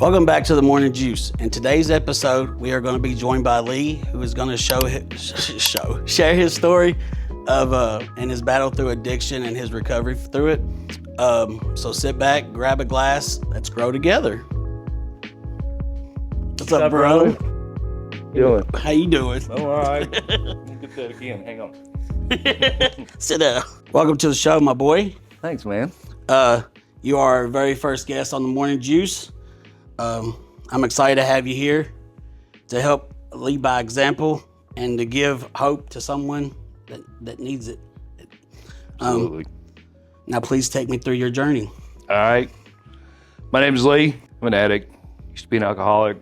Welcome back to the Morning Juice. In today's episode, we are going to be joined by Lee, who is going to share his story of and his battle through addiction and his recovery through it. So sit back, grab a glass, let's grow together. What's up, bro? Doing? How you doing? Oh, all right. Let me get that again. Hang on. Sit down. Welcome to the show, my boy. Thanks, man. You are our very first guest on the Morning Juice. I'm excited to have you here to help lead by example and to give hope to someone that needs it. Absolutely. Now, please take me through your journey. All right. My name is Lee. I'm an addict. Used to be an alcoholic.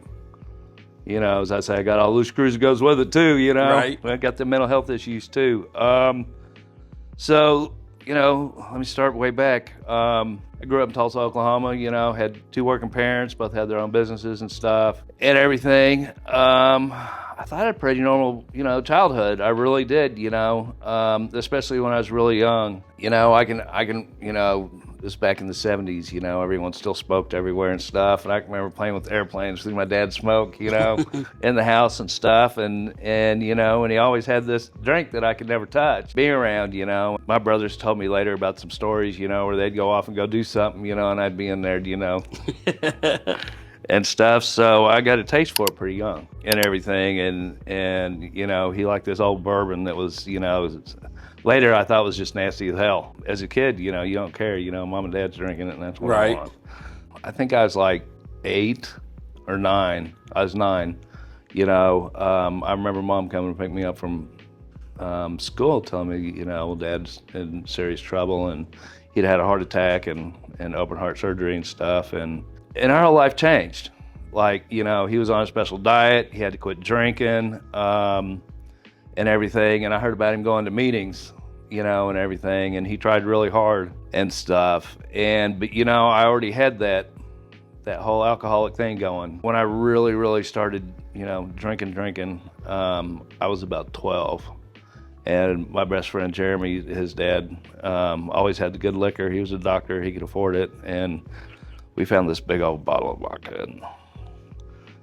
You know, as I say, I got all loose screws that goes with it too, you know. Right. I got the mental health issues too. So, you know, let me start way back. I grew up in Tulsa, Oklahoma, you know, had two working parents, both had their own businesses and stuff and everything. I thought I had a pretty normal, you know, childhood. I really did, you know, especially when I was really young. You know, I can, you know, this back in the 70s, you know, everyone still smoked everywhere and stuff. And I can remember playing with airplanes through my dad's smoke, you know, in the house and stuff. And, you know, and he always had this drink that I could never touch. Being around, you know, my brothers told me later about some stories, you know, where they'd go off and go do something, you know, and I'd be in there, you know, and stuff. So I got a taste for it pretty young and everything. And, you know, he liked this old bourbon that was, you know, later I thought was just nasty as hell. As a kid, you know, you don't care, you know, mom and dad's drinking it and that's what I want. I think I was like 8 or 9. I was 9, you know. I remember mom coming to pick me up from school telling me, you know, dad's in serious trouble and he'd had a heart attack and open heart surgery and stuff. And our whole life changed. Like, you know, he was on a special diet. He had to quit drinking. And everything, and I heard about him going to meetings, you know, and everything, and he tried really hard and stuff. But you know, I already had that whole alcoholic thing going. When I really started, you know, drinking, I was about 12, and my best friend Jeremy, his dad, always had the good liquor. He was a doctor; he could afford it, and we found this big old bottle of vodka. And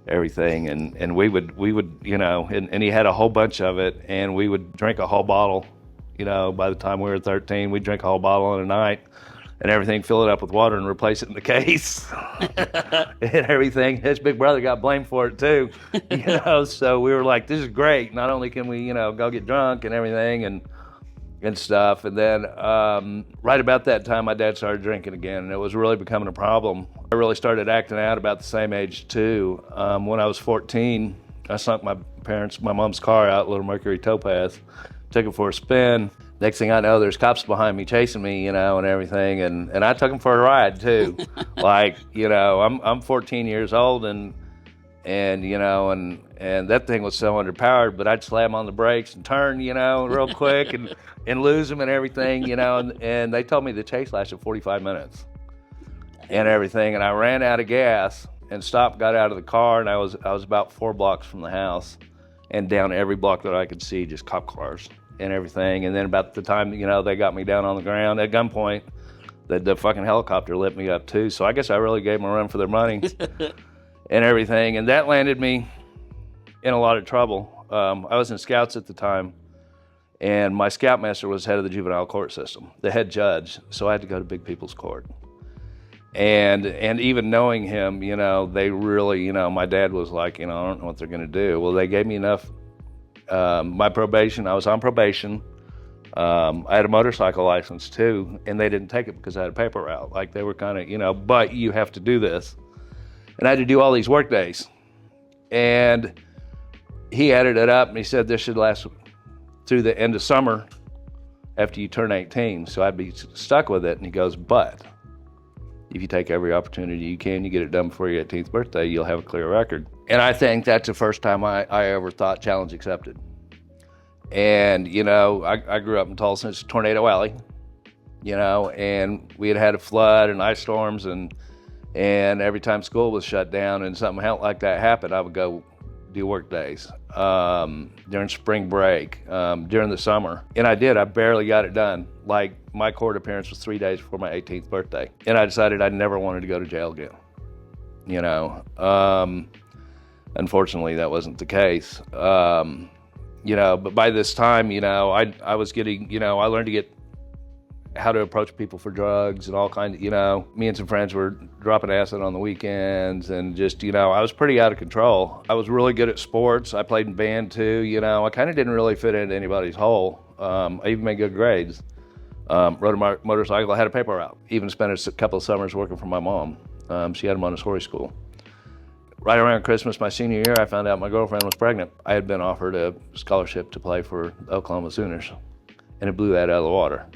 everything, and we would, you know, and he had a whole bunch of it, and we would drink a whole bottle, you know. By the time we were 13, we'd drink a whole bottle in a night and everything, fill it up with water and replace it in the case and everything. His big brother got blamed for it too, you know, so we were like, this is great. Not only can we, you know, go get drunk and everything and stuff. And then right about that time, my dad started drinking again, and it was really becoming a problem. I really started acting out about the same age too. When I was 14, I sunk my mom's car out, Little Mercury Topaz, took it for a spin. Next thing I know, there's cops behind me chasing me, you know, and everything. And I took them for a ride too. Like, you know, I'm 14 years old and you know, and that thing was so underpowered, but I'd slam on the brakes and turn, you know, real quick and lose them and everything, you know, and they told me the chase lasted 45 minutes and everything, and I ran out of gas and stopped, got out of the car, and I was about 4 blocks from the house, and down every block that I could see, just cop cars and everything. And then about the time, you know, they got me down on the ground at gunpoint, the fucking helicopter lit me up too, so I guess I really gave them a run for their money. And everything, and that landed me in a lot of trouble. I was in Scouts at the time, and my Scoutmaster was head of the juvenile court system, the head judge, so I had to go to Big People's Court. And even knowing him, you know, they really, you know, my dad was like, you know, I don't know what they're gonna do. Well, they gave me enough, my probation, I was on probation. I had a motorcycle license too, and they didn't take it because I had a paper route. Like, they were kind of, you know, but you have to do this. And I had to do all these work days. And he added it up and he said this should last through the end of summer after you turn 18. So I'd be stuck with it. And he goes, but if you take every opportunity you can, you get it done before your 18th birthday, you'll have a clear record. And I think that's the first time I ever thought challenge accepted. And, you know, I grew up in Tulsa, it's Tornado Alley, you know, and we had a flood and ice storms, and every time school was shut down and something like that happened, I would go do work days during spring break, during the summer. And I did. I barely got it done. Like, my court appearance was 3 days before my 18th birthday. And I decided I never wanted to go to jail again. you know. Unfortunately, that wasn't the case. You know, but by this time, you know, I was getting, you know, I learned to get how to approach people for drugs and all kinds of, you know, me and some friends were dropping acid on the weekends and just, you know, I was pretty out of control. I was really good at sports. I played in band too, you know, I kind of didn't really fit into anybody's hole. I even made good grades. Rode a motorcycle, I had a paper route. Even spent a couple of summers working for my mom. She had a Montessori school. Right around Christmas, my senior year, I found out my girlfriend was pregnant. I had been offered a scholarship to play for Oklahoma Sooners, and it blew that out of the water.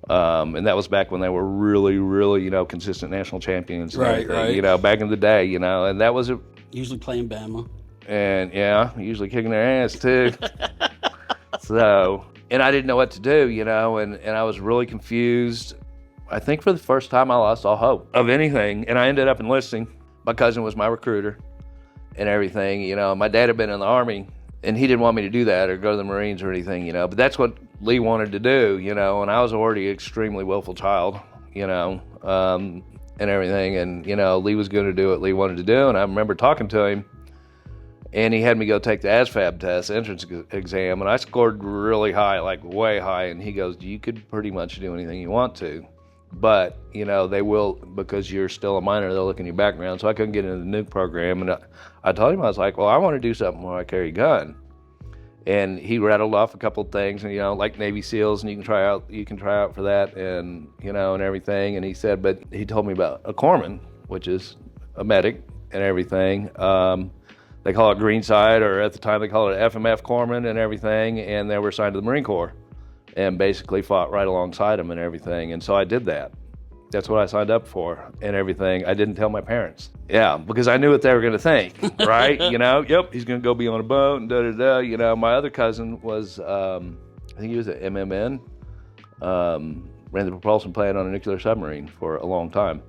And that was back when they were really, really, you know, consistent national champions. Right. You know, back in the day, you know, and that was Usually playing Bama. and yeah, usually kicking their ass too. So, and I didn't know what to do, you know, and I was really confused. I think for the first time I lost all hope of anything, and I ended up enlisting. My cousin was my recruiter and everything, you know. My dad had been in the Army, and he didn't want me to do that or go to the Marines or anything, you know. But that's what Lee wanted to do, you know, and I was already an extremely willful child, you know, and everything. And, you know, Lee was going to do what Lee wanted to do, and I remember talking to him, and he had me go take the ASVAB test, entrance exam, and I scored really high, like way high, and he goes, you could pretty much do anything you want to. But, you know, they will, because you're still a minor, they'll look in your background. So I couldn't get into the nuke program. And I told him, I was like, well, I want to do something where I carry a gun. And he rattled off a couple of things, and, you know, like Navy SEALs, and you can try out for that, and, you know, and everything. And he said, but he told me about a corpsman, which is a medic and everything. They call it Greenside, or at the time they called it FMF corpsman and everything. And they were assigned to the Marine Corps. And basically fought right alongside him and everything. And so I did that. That's what I signed up for and everything. I didn't tell my parents. Yeah, because I knew what they were going to think, right? You know, yep, he's going to go be on a boat and da-da-da. You know, my other cousin was, I think he was at MMN, ran the propulsion plant on a nuclear submarine for a long time.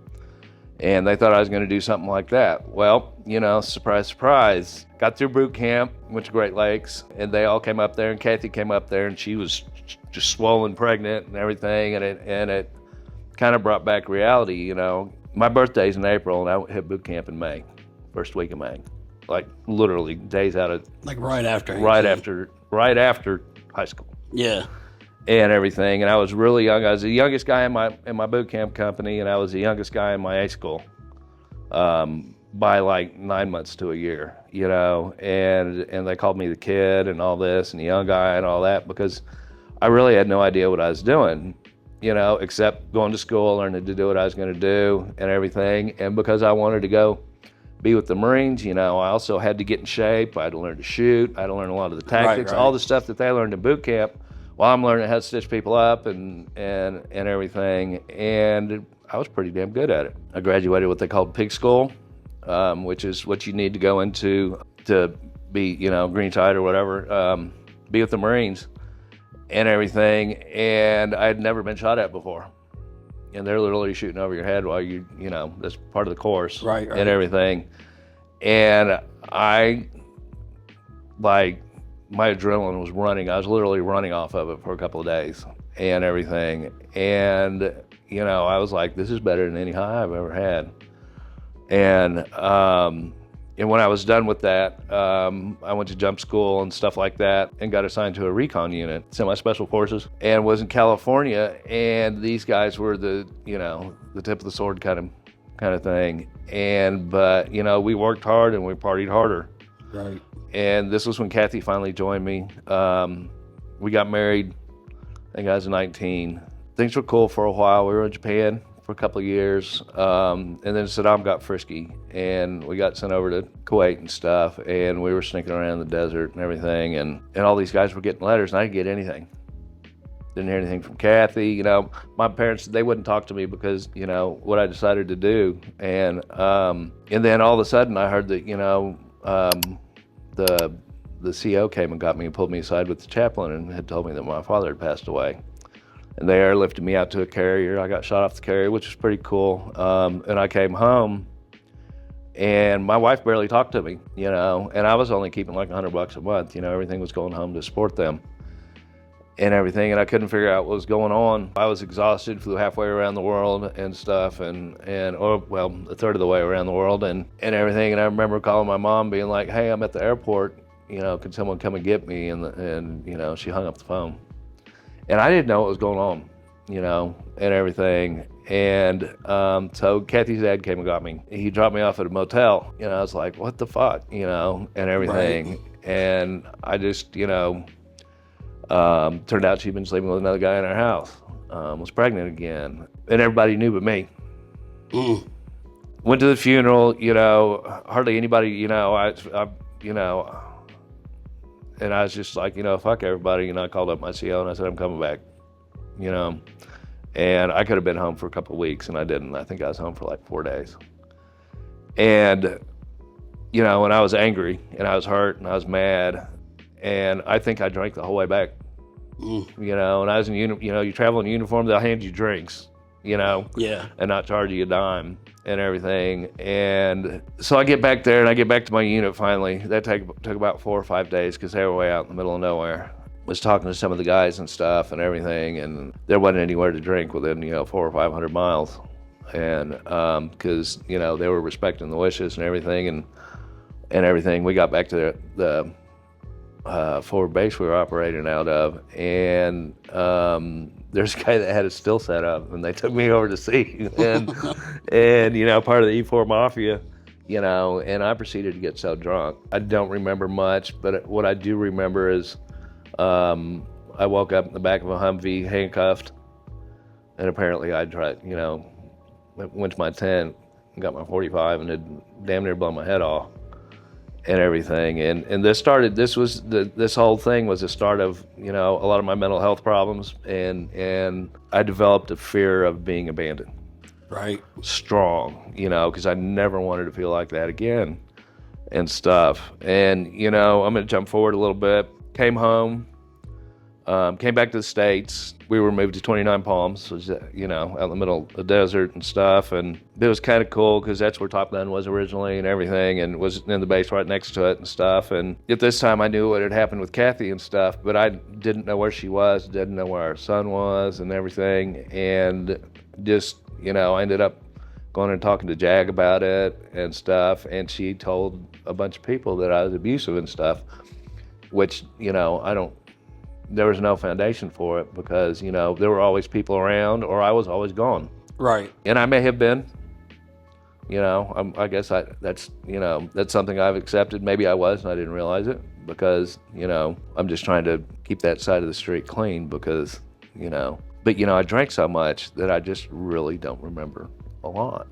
And they thought I was going to do something like that. Well, you know, surprise, surprise. Got through boot camp, went to Great Lakes, and they all came up there, and Kathy came up there, and she was just swollen pregnant and everything, and it kind of brought back reality, you know. My birthday's in April, and I hit boot camp in May, first week of May. Like literally days out of... Like right after high school. Yeah. And everything, and I was really young. I was the youngest guy in my boot camp company, and I was the youngest guy in my A school by like 9 months to a year, you know. And they called me the kid and all this, and the young guy and all that, because I really had no idea what I was doing, you know, except going to school, learning to do what I was going to do and everything. And because I wanted to go be with the Marines, you know, I also had to get in shape. I had to learn to shoot. I had to learn a lot of the tactics, all the stuff that they learned in boot camp. While I'm learning how to stitch people up and everything, and I was pretty damn good at it. I graduated what they called pig school, which is what you need to go into to be, you know, Greenside or whatever, be with the Marines and everything. And I had never been shot at before, and they're literally shooting over your head while you know, that's part of the course, right. And everything. And I, like, my adrenaline was running. I was literally running off of it for a couple of days and everything. And, you know, I was like, this is better than any high I've ever had. And when I was done with that, I went to jump school and stuff like that and got assigned to a recon unit, semi-special forces, and was in California. And these guys were the, you know, the tip of the sword kind of thing. But, you know, we worked hard and we partied harder. Right. And this was when Kathy finally joined me. We got married, I think I was 19. Things were cool for a while. We were in Japan for a couple of years. And then Saddam got frisky, and we got sent over to Kuwait and stuff. And we were sneaking around in the desert and everything. And all these guys were getting letters, and I didn't get anything. Didn't hear anything from Kathy. You know, my parents, they wouldn't talk to me because, you know, what I decided to do. And then all of a sudden I heard that, you know, the CO came and got me and pulled me aside with the chaplain and had told me that my father had passed away. And they airlifted me out to a carrier. I got shot off the carrier, which was pretty cool. And I came home, and my wife barely talked to me, you know, and I was only keeping like $100 a month, you know, everything was going home to support them. and everything, and I couldn't figure out what was going on. I was exhausted, flew halfway around the world and stuff, or a third of the way around the world and everything. And I remember calling my mom, being like, "Hey, I'm at the airport. Can someone come and get me?" And she hung up the phone, and I didn't know what was going on, and everything. And so Kathy's dad came and got me. He dropped me off at a motel. I was like, "What the fuck?" And everything. Right. And I just, turned out she'd been sleeping with another guy in our house, was pregnant again, and everybody knew but me. Went to the funeral, hardly anybody, and I was just like, fuck everybody. I called up my CO and I said, "I'm coming back," and I could have been home for a couple of weeks, and I didn't. I think I was home for like 4 days. And, and I was angry, and I was hurt, and I was mad. And I think I drank the whole way back, and I was in you travel in uniform, they'll hand you drinks, yeah, and not charge you a dime and everything. And so I get back there, and I get back to my unit finally. That took about 4 or 5 days, because they were way out in the middle of nowhere. Was talking to some of the guys and stuff and everything, and there wasn't anywhere to drink within 400 or 500 miles, and because they were respecting the wishes and everything, and everything. We got back to the forward base we were operating out of, and there's a guy that had a still set up, and they took me over to see, and part of the E4 Mafia, and I proceeded to get so drunk. I don't remember much, but what I do remember is I woke up in the back of a Humvee, handcuffed, and apparently I tried, went to my tent and got my 45, and it damn near blown my head off and everything. And this whole thing was the start of, a lot of my mental health problems, and I developed a fear of being abandoned. Right. Strong, because I never wanted to feel like that again and stuff. And, I'm going to jump forward a little bit. Came home, came back to the States. We were moved to 29 Palms, which was, out in the middle of the desert and stuff. And it was kind of cool, because that's where Top Gun was originally and everything, and was in the base right next to it and stuff. And at this time, I knew what had happened with Kathy and stuff, but I didn't know where she was, didn't know where our son was and everything. And just, I ended up going and talking to Jag about it and stuff. And she told a bunch of people that I was abusive and stuff, which, there was no foundation for it, because, there were always people around, or I was always gone. Right. And I may have been, I guess that's something I've accepted. Maybe I was, and I didn't realize it, because, I'm just trying to keep that side of the street clean, because, but, I drank so much that I just really don't remember a lot.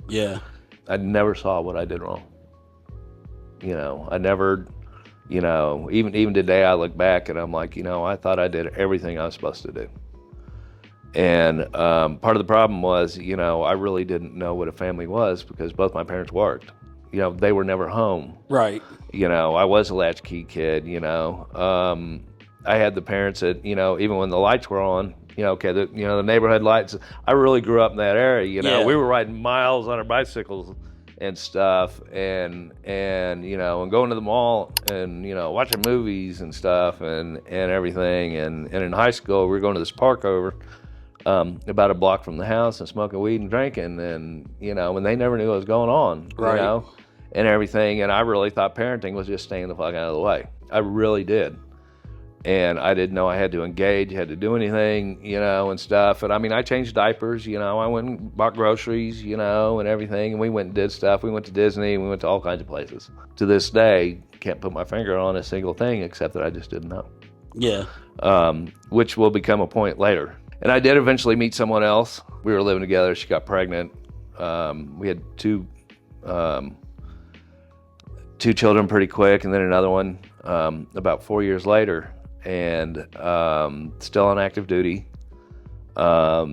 Yeah. I never saw what I did wrong. I never... even today I look back and I'm like, I thought I did everything I was supposed to do. And part of the problem was, I really didn't know what a family was, because both my parents worked. They were never home. Right. I was a latchkey kid, I had the parents that, even when the lights were on, the neighborhood lights. I really grew up in that area, Yeah. We were riding miles on our bicycles and stuff, and going to the mall, and watching movies and stuff, and everything. And in high school, we were going to this park over about a block from the house, and smoking weed and drinking, and when they never knew what was going on, Right. And everything. And I really thought parenting was just staying the fuck out of the way. I really did. And I didn't know I had to engage, had to do anything, and stuff. And I changed diapers, I went and bought groceries, and everything. And we went and did stuff. We went to Disney, we went to all kinds of places. To this day, can't put my finger on a single thing, except that I just didn't know. Yeah. Which will become a point later. And I did eventually meet someone else. We were living together. She got pregnant. We had two children pretty quick, and then another one about 4 years later. And still on active duty. At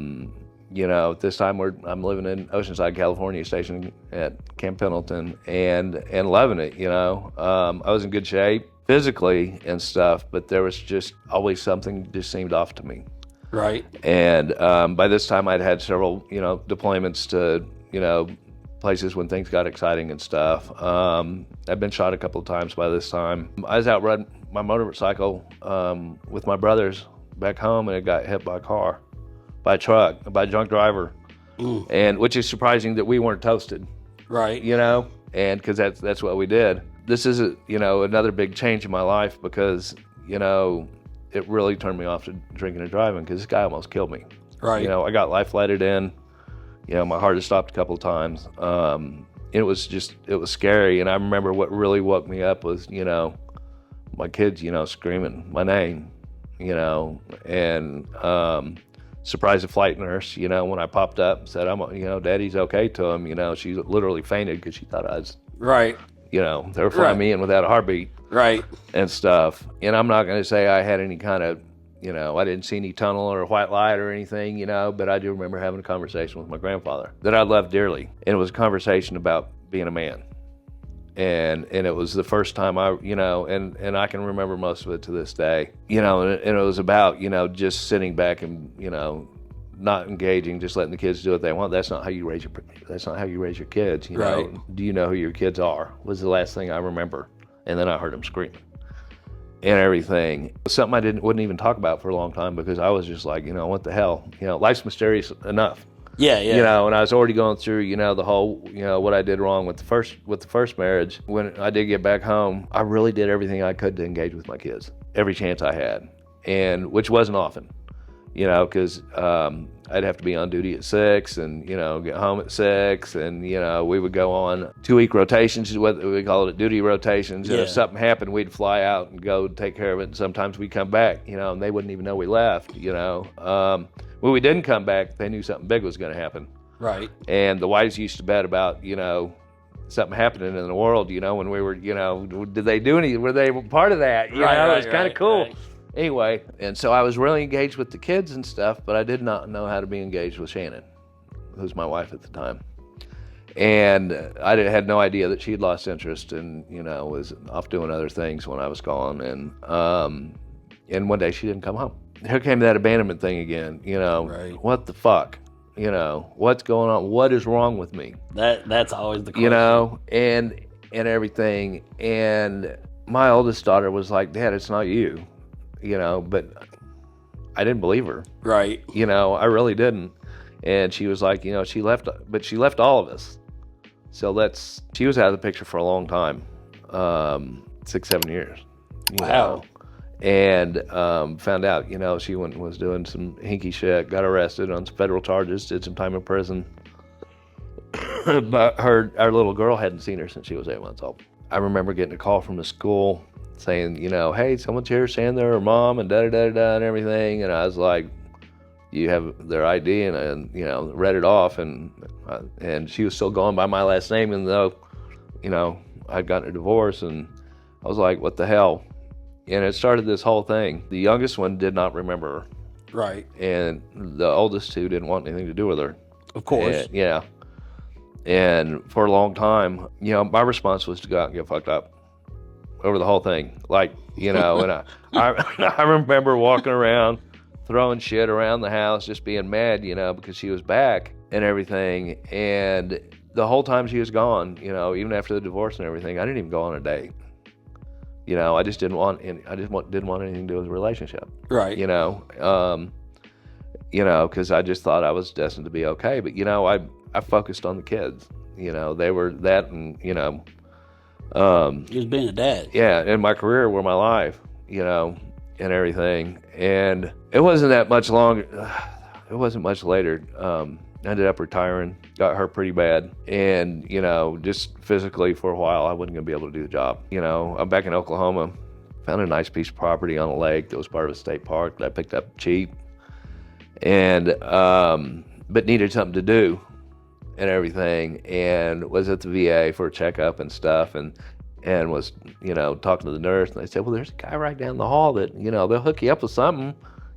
this time I'm living in Oceanside, California, stationed at Camp Pendleton, and loving it. I was in good shape physically and stuff, but there was just always something just seemed off to me. Right. And by this time I'd had several deployments to places when things got exciting and stuff. I've been shot a couple of times by this time. I was out riding my motorcycle with my brothers back home and it got hit by a car, by a truck, by a drunk driver. And which is surprising that we weren't toasted. Right. You know, and because that's what we did. This is, another big change in my life because, it really turned me off to drinking and driving because this guy almost killed me. Right. I got life flighted in. My heart had stopped a couple of times. It was scary. And I remember what really woke me up was, my kids, screaming my name, and surprised the flight nurse, when I popped up and said, Daddy's okay to him, she literally fainted because she thought I was, right. they were flying me in without a heartbeat. Right. And stuff. And I'm not going to say I had any kind of, I didn't see any tunnel or white light or anything, but I do remember having a conversation with my grandfather that I loved dearly. And it was a conversation about being a man. And it was the first time and I can remember most of it to this day, and it was about, just sitting back and, not engaging, just letting the kids do what they want. That's not how you raise your kids, Right. Do you know who your kids are? Was the last thing I remember. And then I heard them screaming and everything. Something I wouldn't even talk about for a long time because I was just like, what the hell? Life's mysterious enough. Yeah, yeah. And I was already going through, the whole, what I did wrong with the first marriage. When I did get back home, I really did everything I could to engage with my kids, every chance I had, and which wasn't often, because I'd have to be on duty at 6 and, get home at 6 and, we would go on 2-week rotations, what we call it, duty rotations. And if something happened, we'd fly out and go take care of it. And sometimes we'd come back, and they wouldn't even know we left, When we didn't come back, they knew something big was going to happen. Right. And the wives used to bet about, something happening in the world, when we were, did they do any, were they part of that? It was kind of cool. Right. Anyway, and so I was really engaged with the kids and stuff, but I did not know how to be engaged with Shannon, who's my wife at the time. And I had no idea that she had lost interest and, was off doing other things when I was gone. And one day she didn't come home. Here came that abandonment thing again, Right. What the fuck? What's going on? What is wrong with me? That's always the question. And everything. And my oldest daughter was like, Dad, it's not you, but I didn't believe her. Right. I really didn't. And she was like, she left all of us. So she was out of the picture for a long time, 6-7 years. Wow. And found out, she was doing some hinky shit, got arrested on some federal charges, did some time in prison. But our little girl hadn't seen her since she was 8 months old. I remember getting a call from the school saying, hey, someone's here saying they're her mom and da-da-da-da and everything. And I was like, you have their ID? And read it off. And she was still going by my last name, even though, I'd gotten a divorce. And I was like, what the hell? And it started this whole thing. The youngest one did not remember her. Right. And the oldest two didn't want anything to do with her. Of course. And, yeah. And for a long time, my response was to go out and get fucked up over the whole thing. Like, and I remember walking around, throwing shit around the house, just being mad, because she was back and everything. And the whole time she was gone, even after the divorce and everything, I didn't even go on a date. I just didn't want anything to do with the relationship. Right. Because I just thought I was destined to be okay. But, I focused on the kids. They were that and, He was being a dad. Yeah, and my career were my life, and everything. And it wasn't that much longer. It wasn't much later. I ended up retiring, got hurt pretty bad. And, just physically for a while, I wasn't going to be able to do the job. I'm back in Oklahoma, found a nice piece of property on a lake that was part of a state park that I picked up cheap. And, but needed something to do and everything. And was at the VA for a checkup and stuff. And was, talking to the nurse. And they said, well, there's a guy right down the hall that, they'll hook you up with something.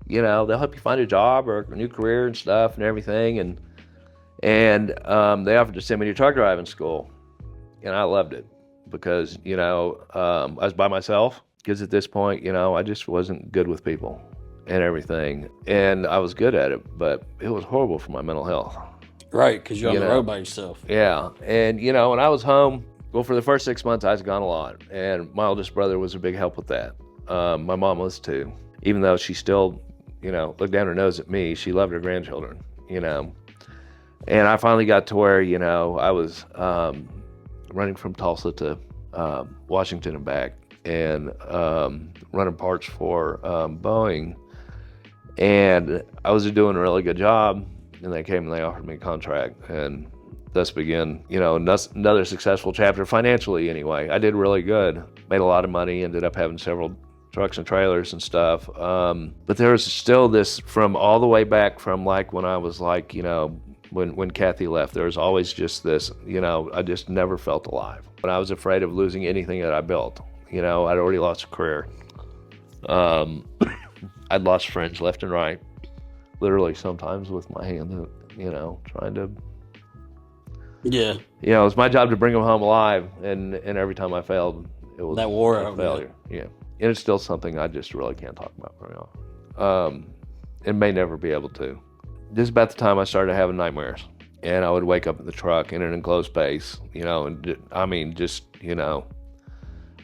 They'll help you find a job or a new career and stuff and everything. And they offered to send me to truck driving school. And I loved it because, I was by myself. Because at this point, I just wasn't good with people and everything. And I was good at it, but it was horrible for my mental health. Right, because you're on the road by yourself. Yeah. And, when I was home, well, for the first 6 months, I was gone a lot. And my oldest brother was a big help with that. My mom was too. Even though she still, look down her nose at me. She loved her grandchildren, And I finally got to where, I was running from Tulsa to Washington and back, and running parts for Boeing. And I was doing a really good job, and they came and they offered me a contract, and thus began, another successful chapter financially anyway. I did really good, made a lot of money, ended up having several trucks and trailers and stuff. But there was still this from all the way back from like when I was like, when Kathy left, there was always just this, I just never felt alive. When I was afraid of losing anything that I built, I'd already lost a career. I'd lost friends left and right, literally sometimes with my hand, trying to. Yeah. It was my job to bring them home alive, and every time I failed, it was that war a failure. Yeah. And it's still something I just really can't talk about very often. And may never be able to. This is about the time I started having nightmares. And I would wake up in the truck in an enclosed space, and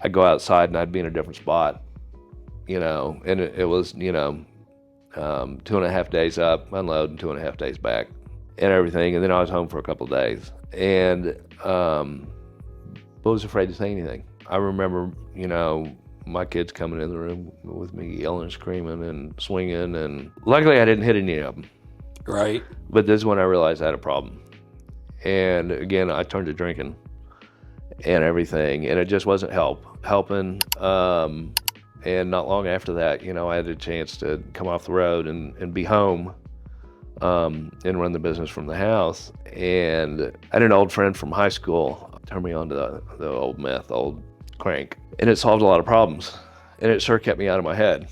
I'd go outside and I'd be in a different spot, and it was, 2.5 days up, unload, and 2.5 days back and everything. And then I was home for a couple of days, and was afraid to say anything. I remember, my kids coming in the room with me yelling and screaming and swinging, and luckily I didn't hit any of them. Right. But this is when I realized I had a problem. And again, I turned to drinking and everything, and it just wasn't helping. And not long after that, I had a chance to come off the road and be home and run the business from the house. And I had an old friend from high school turn me on to the old meth, old crank. And it solved a lot of problems. And it sure kept me out of my head.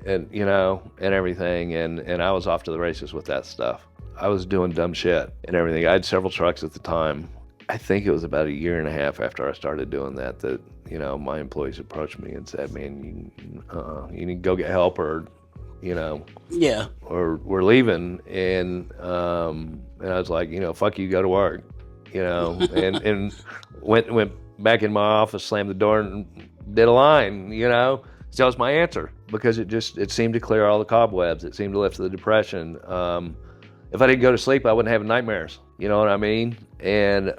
And, and everything. And I was off to the races with that stuff. I was doing dumb shit and everything. I had several trucks at the time. I think it was about 1.5 years after I started doing that, my employees approached me and said, man, you need to go get help, or, yeah, or we're leaving. And I was like, fuck you, go to work, and went back in my office, slammed the door, and did a line, So that was my answer, because it seemed to clear all the cobwebs. It seemed to lift the depression. If I didn't go to sleep, I wouldn't have nightmares. You know what I mean? And,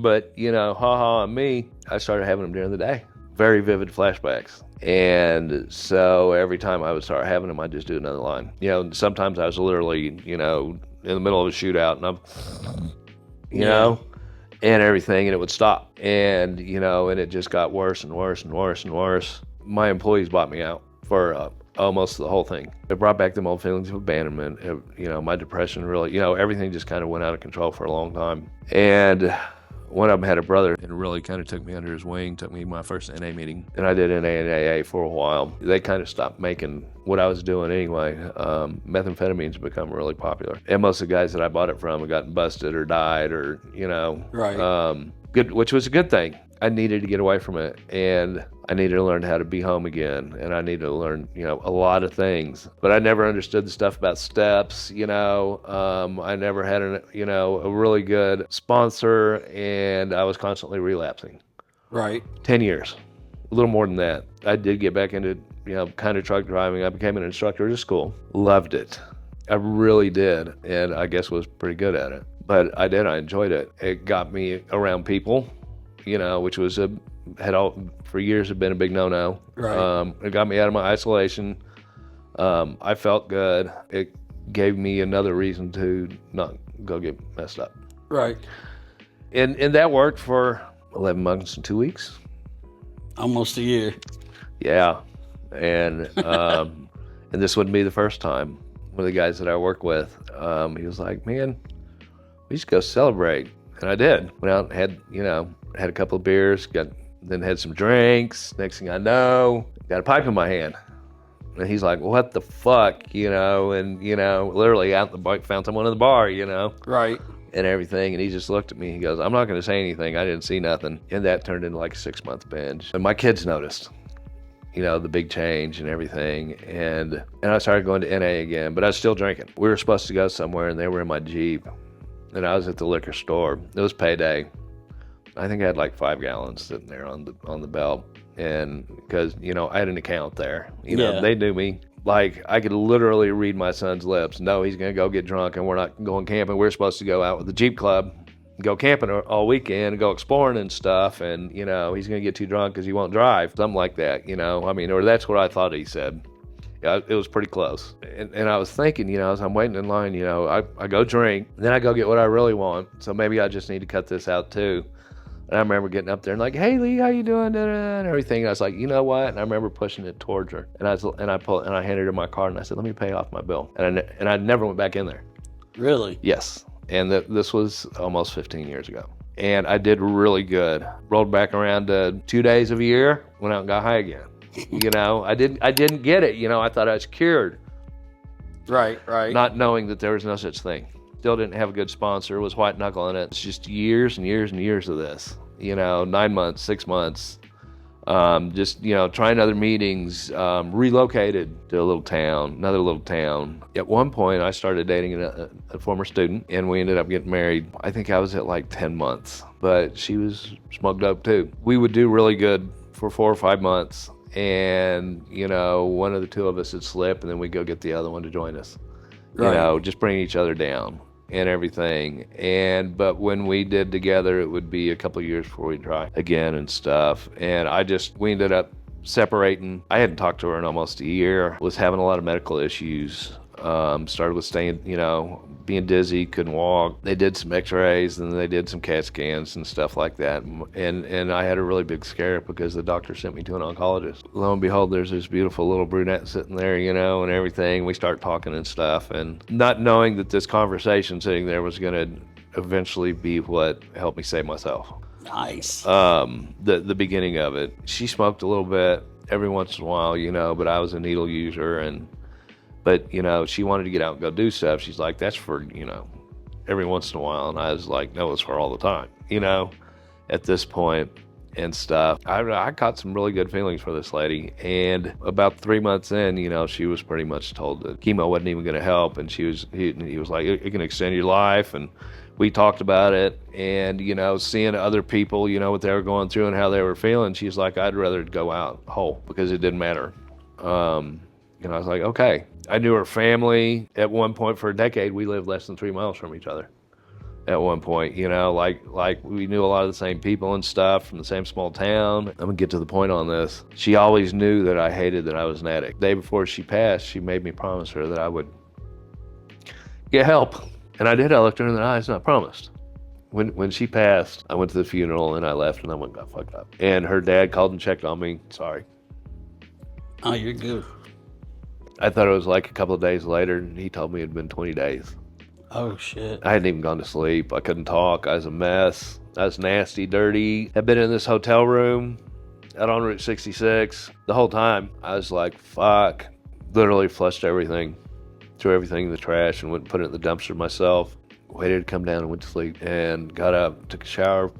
but, ha on me, I started having them during the day. Very vivid flashbacks. And so every time I would start having them, I'd just do another line. Sometimes I was literally, in the middle of a shootout, and I'm, and everything, and it would stop. And, and it just got worse and worse and worse and worse. My employees bought me out for almost the whole thing. It brought back them old feelings of abandonment. My depression really, everything just kind of went out of control for a long time. And one of them had a brother and really kind of took me under his wing, took me to my first NA meeting. And I did NA and AA for a while. They kind of stopped making what I was doing anyway. Methamphetamines become really popular. And most of the guys that I bought it from had gotten busted or died, or, right. Good, which was a good thing. I needed to get away from it, and I needed to learn how to be home again, and I needed to learn, a lot of things. But I never understood the stuff about steps, I never had a really good sponsor, and I was constantly relapsing. Right. 10 years, a little more than that. I did get back into, kind of truck driving. I became an instructor at a school. Loved it. I really did, and I guess was pretty good at it. But I enjoyed it. It got me around people, which was for years had been a big no-no. Right. It got me out of my isolation. I felt good. It gave me another reason to not go get messed up. Right. And that worked for 11 months and 2 weeks. Almost a year. Yeah. And and this wouldn't be the first time. One of the guys that I work with, he was like, man, we should go celebrate. And I did. Went out and had a couple of beers, then had some drinks. Next thing I know, got a pipe in my hand. And he's like, what the fuck, and, literally out in the bar, found someone in the bar, Right. and everything. And he just looked at me. He goes, I'm not going to say anything. I didn't see nothing. And that turned into like a 6-month binge. And my kids noticed, the big change and everything. And I started going to NA again, but I was still drinking. We were supposed to go somewhere, and they were in my Jeep. And I was at the liquor store. It was payday. I think I had like 5 gallons sitting there on the belt. And because, I had an account there, Yeah. They knew me. Like, I could literally read my son's lips. No, he's going to go get drunk and we're not going camping. We're supposed to go out with the Jeep Club, go camping all weekend and go exploring and stuff. And, you know, he's going to get too drunk because he won't drive. Something like that, you know. I mean, or that's what I thought he said. Yeah, it was pretty close. And I was thinking, you know, as I'm waiting in line, you know, I go drink, then I go get what I really want. So maybe I just need to cut this out too. And I remember getting up there and like, hey Lee, how you doing? And everything. And I was like, you know what? And I remember pushing it towards her. And I handed her my card and I said, let me pay off my bill. And I never went back in there. Really? Yes. And this was almost 15 years ago. And I did really good. Rolled back around to 2 days of a year, went out and got high again. You know, I didn't get it. You know, I thought I was cured. Right. Not knowing that there was no such thing. Still didn't have a good sponsor, was white knuckling it. It's just years and years and years of this, you know, 9 months, 6 months, just, you know, trying other meetings, relocated to another little town. At one point I started dating a former student and we ended up getting married. I think I was at like 10 months, but she was smoked up too. We would do really good for 4 or 5 months and, you know, one of the two of us would slip and then we'd go get the other one to join us, you know, just bring each other down and everything. But when we did together, it would be a couple of years before we try again and stuff. And we ended up separating. I hadn't talked to her in almost a year, was having a lot of medical issues. Started with staying, you know, being dizzy, couldn't walk. They did some x-rays and they did some CAT scans and stuff like that. And I had a really big scare because the doctor sent me to an oncologist. Lo and behold, there's this beautiful little brunette sitting there, you know, and everything. We start talking and stuff, and not knowing that this conversation sitting there was going to eventually be what helped me save myself. Nice. The beginning of it. She smoked a little bit every once in a while, you know, but I was a needle user But, you know, she wanted to get out and go do stuff. She's like, that's for, you know, every once in a while. And I was like, no, it's for all the time, you know, at this point and stuff. I caught some really good feelings for this lady. And about 3 months in, you know, she was pretty much told that chemo wasn't even going to help. And he was like, it can extend your life. And we talked about it. And, you know, seeing other people, you know, what they were going through and how they were feeling, she's like, I'd rather go out whole because it didn't matter. And I was like, okay. I knew her family. At one point for a decade, we lived less than 3 miles from each other. At one point, you know, like we knew a lot of the same people and stuff from the same small town. I'm gonna get to the point on this. She always knew that I hated that I was an addict. The day before she passed, she made me promise her that I would get help. And I did. I looked her in the eyes and I promised. When she passed, I went to the funeral and I left and I went and got fucked up. And her dad called and checked on me. Sorry. Oh, you're good. I thought it was like a couple of days later, and he told me it had been 20 days. Oh, shit. I hadn't even gone to sleep. I couldn't talk. I was a mess. I was nasty, dirty. I'd been in this hotel room out on Route 66 the whole time. I was like, fuck. Literally flushed everything, threw everything in the trash, and went and put it in the dumpster myself. Waited to come down and went to sleep, and got up, took a shower,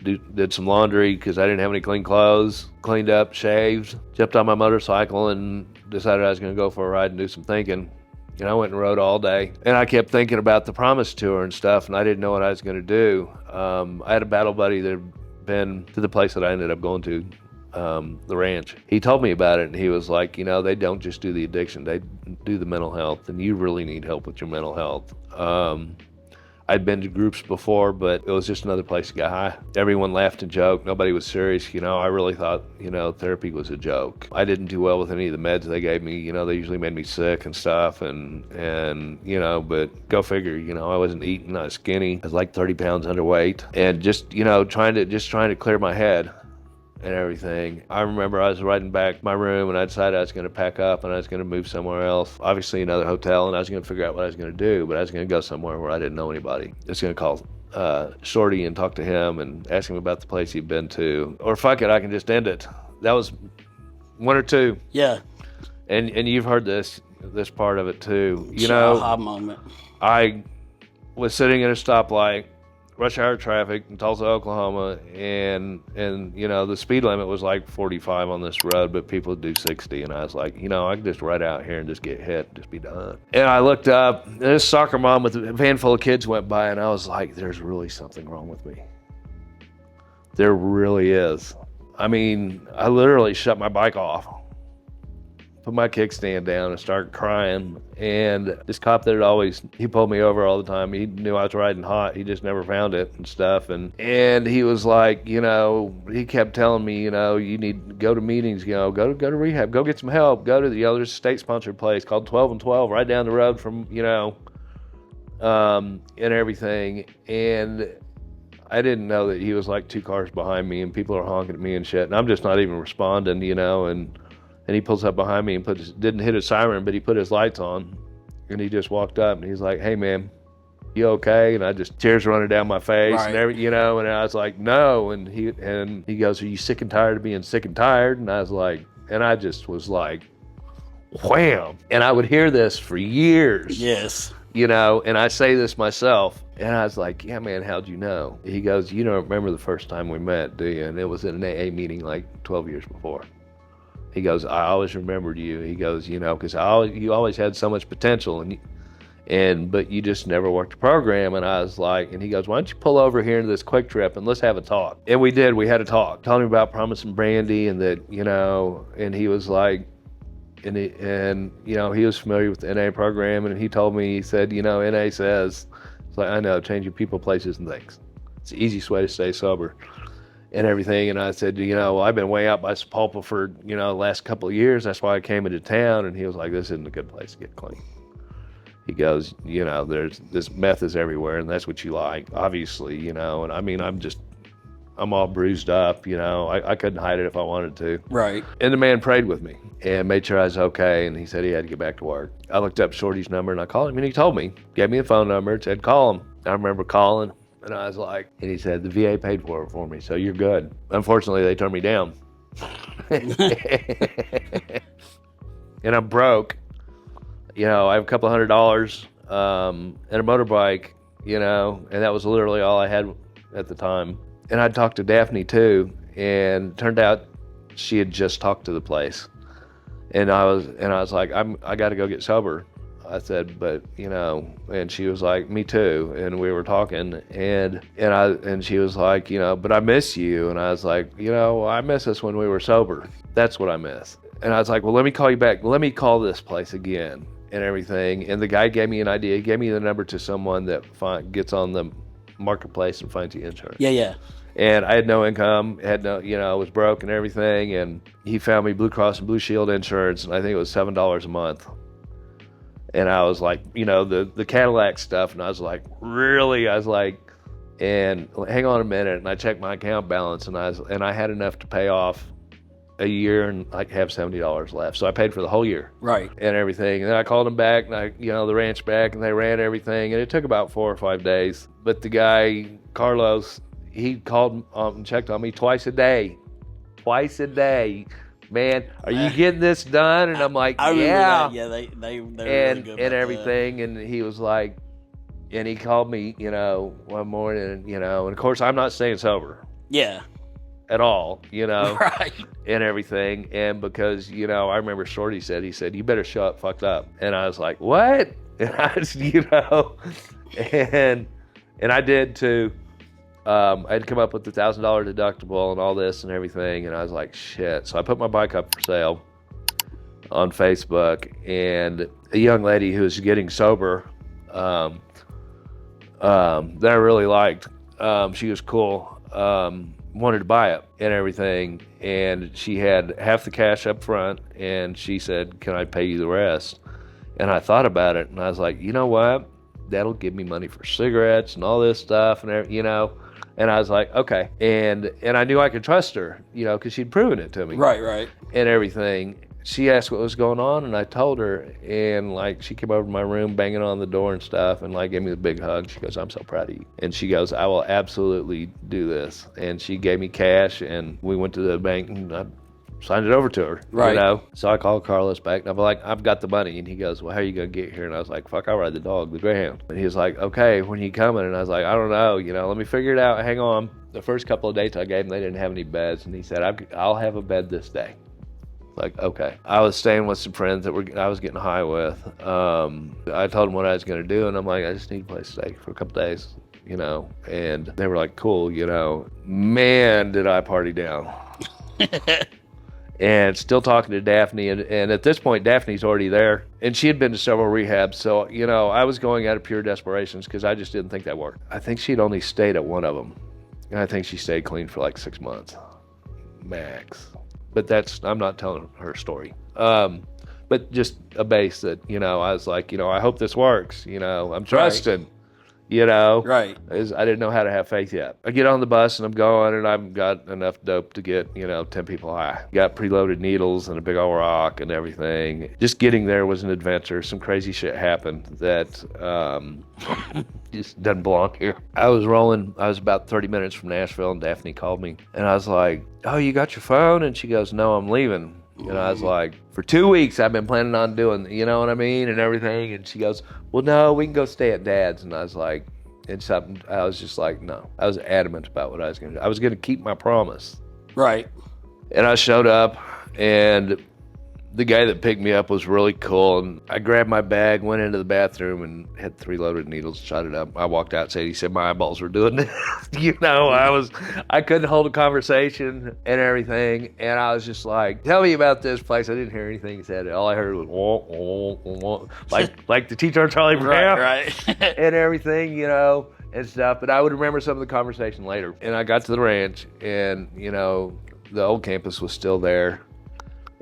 did some laundry because I didn't have any clean clothes, cleaned up, shaved, jumped on my motorcycle, and decided I was going to go for a ride and do some thinking. And I went and rode all day. And I kept thinking about the promise to her and stuff, and I didn't know what I was going to do. I had a battle buddy that had been to the place that I ended up going to, the ranch. He told me about it, and he was like, you know, they don't just do the addiction, they do the mental health, and you really need help with your mental health. I'd been to groups before, but it was just another place to get high. Everyone laughed and joked. Nobody was serious. You know, I really thought, you know, therapy was a joke. I didn't do well with any of the meds they gave me. You know, they usually made me sick and stuff. And you know, but go figure, you know, I wasn't eating. I was skinny. I was like 30 pounds underweight. And just, you know, trying to clear my head and everything. I remember I was riding back my room and I decided I was going to pack up and I was going to move somewhere else, obviously another hotel, and I was going to figure out what I was going to do, but I was going to go somewhere where I didn't know anybody. I was going to call Shorty and talk to him and ask him about the place he'd been to. Or fuck it, I can just end it. That was one or two. Yeah. And you've heard this part of it too. You It's know, a aha moment. I was sitting at a stoplight, rush hour traffic in Tulsa, Oklahoma, and you know, the speed limit was like 45 on this road, but people do 60, and I was like, you know, I can just ride out here and just get hit and just be done. And I looked up, and this soccer mom with a van full of kids went by, and I was like, there's really something wrong with me. There really is. I mean, I literally shut my bike off put my kickstand down and started crying. And this cop that he pulled me over all the time. He knew I was riding hot. He just never found it and stuff. And he was like, he kept telling me, you need to go to meetings, go to rehab, go get some help, go to there's a state-sponsored place called 12 and 12 right down the road from, and everything. And I didn't know that he was like 2 cars behind me and people are honking at me and shit. And I'm just not even responding, and he pulls up behind me and didn't hit his siren, but he put his lights on, and he just walked up and he's like, "Hey man, you okay?" And I just, tears running down my face, right. And and I was like, "No." And he goes, "Are you sick and tired of being sick and tired?" And I was like, and I just was like, wham. And I would hear this for years. Yes. And I say this myself. And I was like, "Yeah, man, how'd you know?" He goes, "You don't remember the first time we met, do you?" And it was in an AA meeting like 12 years before. He goes, "I always remembered you." He goes, because you always had so much potential, but you just never worked a program. And I was like, and he goes, "Why don't you pull over here into this Quick Trip and let's have a talk?" And we did. We had a talk. Told him about Promise and Brandy and that, and he was like, he was familiar with the NA program, and he told me, he said, NA says, it's like, I know, changing people, places, and things. It's the easiest way to stay sober. And everything. And I said, I've been way out by Sapulpa for, the last couple of years. That's why I came into town. And he was like, "This isn't a good place to get clean." He goes, there's this meth is everywhere, and that's what you like, obviously, and I mean, I'm all bruised up, I couldn't hide it if I wanted to. Right. And the man prayed with me and made sure I was okay. And he said he had to get back to work. I looked up Shorty's number and I called him, and he told me, gave me a phone number, said, "Call him." I remember calling. And I was like, and he said, "The VA paid for it for me, so you're good." Unfortunately, they turned me down. And I'm broke. I have a couple $100 and a motorbike, and that was literally all I had at the time. And I talked to Daphne too, and it turned out she had just talked to the place. And I was like, I got to go get sober. I said, "But and she was like, "Me too." And we were talking, and she was like, "But I miss you." And I was like, I miss us when we were sober. That's what I miss. And I was like, "Well, let me call you back. Let me call this place again and everything." And the guy gave me an idea. He gave me the number to someone that gets on the marketplace and finds you insurance. Yeah. And I had no income, I was broke and everything. And he found me Blue Cross and Blue Shield insurance, and I think it was $7 a month. And I was like, the Cadillac stuff. And I was like, really? I was like, and hang on a minute. And I checked my account balance, and I had enough to pay off a year and like have $70 left. So I paid for the whole year. Right. And everything. And then I called them back, and the ranch back, and they ran everything. And it took about 4 or 5 days. But the guy, Carlos, he called and checked on me twice a day. "Man, are you getting this done?" And I'm like, I remember "Yeah." that. Yeah, they were And really good about everything. And he was like, and he called me, one morning, and of course I'm not staying sober. Yeah. At all, Right. And everything. And because, I remember Shorty he said, "You better show up fucked up." And I was like, "What?" And I was, and I did too. I'd come up with the $1,000 deductible and all this and everything, and I was like, shit. So I put my bike up for sale on Facebook, and a young lady who was getting sober that I really liked, she was cool, wanted to buy it and everything, and she had half the cash up front, and she said, "Can I pay you the rest?" And I thought about it, and I was like, you know what? That'll give me money for cigarettes and all this stuff, and And I was like, okay. And I knew I could trust her, because she'd proven it to me. Right. And everything. She asked what was going on, and I told her. And, she came over to my room, banging on the door and stuff, and, gave me a big hug. She goes, "I'm so proud of you." And she goes, "I will absolutely do this." And she gave me cash, and we went to the bank, and I signed it over to her. Right. So I called Carlos back, and I'm like, "I've got the money." And he goes, "Well, how are you going to get here?" And I was like, "Fuck, I'll ride the dog, the Greyhound." And he was like, "Okay, when are you coming?" And I was like, "I don't know, let me figure it out. Hang on." The first couple of dates I gave him, they didn't have any beds. And he said, "I'll have a bed this day." Like, okay. I was staying with some friends that I was getting high with. I told them what I was going to do, and I'm like, "I just need a place to stay for a couple days, And they were like, "Cool, Man, did I party down." and still talking to Daphne. And at this point, Daphne's already there. And she had been to several rehabs. So, you know, I was going out of pure desperation because I just didn't think that worked. I think she'd only stayed at one of them. And I think she stayed clean for like 6 months, max. But I'm not telling her story. But just a base that, you know, I was like, you know, I hope this works. You know, I'm trusting. You know, Right. I didn't know how to have faith yet. I get on the bus and I'm going, and I've got enough dope to get, you know, 10 people high. Got preloaded needles and a big old rock and everything. Just getting there was an adventure. Some crazy shit happened that just doesn't belong here. I was about 30 minutes from Nashville, and Daphne called me, and I was like, "Oh, you got your phone?" And she goes, "No, I'm leaving." And I was like, "For 2 weeks, I've been planning on doing, you know what I mean, and everything." And she goes, "Well, no, we can go stay at Dad's." And I was like, I was just like, no. I was adamant about what I was going to do. I was going to keep my promise. Right. And I showed up, and the guy that picked me up was really cool. And I grabbed my bag, went into the bathroom, and had 3 loaded needles, shot it up. I walked outside. He said my eyeballs were doing this. You know, I couldn't hold a conversation and everything. And I was just like, "Tell me about this place." I didn't hear anything he said. All I heard was, wah, wah, wah, like the teacher on Charlie Brown. Right. And everything, you know, and stuff. But I would remember some of the conversation later. And I got to the ranch, and, you know, the old campus was still there.